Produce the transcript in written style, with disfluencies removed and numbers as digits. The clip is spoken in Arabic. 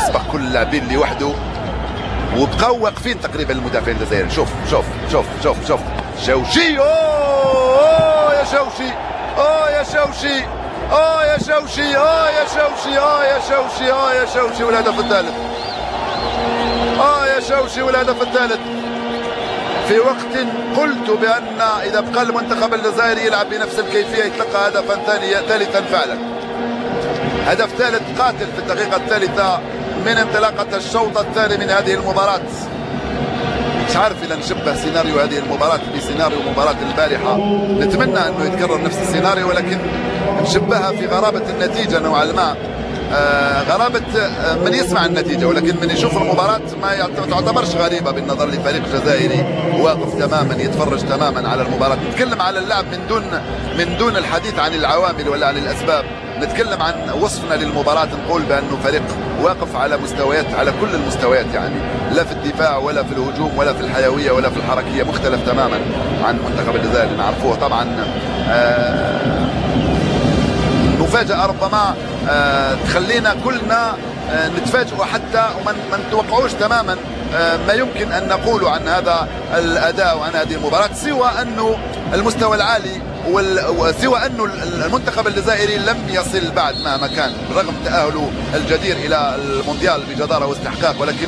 يسبق كل اللاعبين لوحده، وبقوا واقفين تقريبا المدافعين الجزائريين. شوف شوف شوف شوف شوف شوشي. اوه يا شوشي، اوه يا شوشي، اوه يا شوشي، اوه يا شوشي، اوه يا شوشي، اوه يا شوشي، والهدف الثالث. اوه يا شوشي والهدف الثالث في وقت قلت بان اذا بقى المنتخب الجزائري يلعب بنفس الكيفيه يتلقى هدفا ثالثا فعلا. هدف ثالث قاتل في الدقيقه الثالثه من انطلاقه الشوط الثاني من هذه المباراه. مش عارف اذا نشبه سيناريو هذه المباراه بسيناريو مباراه البارحه، نتمنى انه يتكرر نفس السيناريو، ولكن نشبهها في غرابه النتيجه نوعا ما. غرابه من يسمع النتيجه، ولكن من يشوف المباراه ما تعتبرش غريبه بالنظر لفريق جزائري واقف تماما يتفرج تماما على المباراه. نتكلم على اللعب من دون الحديث عن العوامل ولا عن الاسباب. نتكلم عن وصفنا للمباراه، نقول بانه فريق واقف على مستويات، على كل المستويات يعني، لا في الدفاع ولا في الهجوم ولا في الحيويه ولا في الحركيه، مختلف تماما عن منتخب الجزائر نعرفوه طبعا. مفاجأة ربما تخلينا كلنا نتفاجئ حتى وما نتوقعوش تماما ما يمكن أن نقوله عن هذا الأداء وعن هذه المباراة، سوى أنه المستوى العالي وسوى أنه المنتخب الجزائري لم يصل بعد مهما كان، رغم تأهله الجدير إلى المونديال بجدارة واستحقاق، ولكن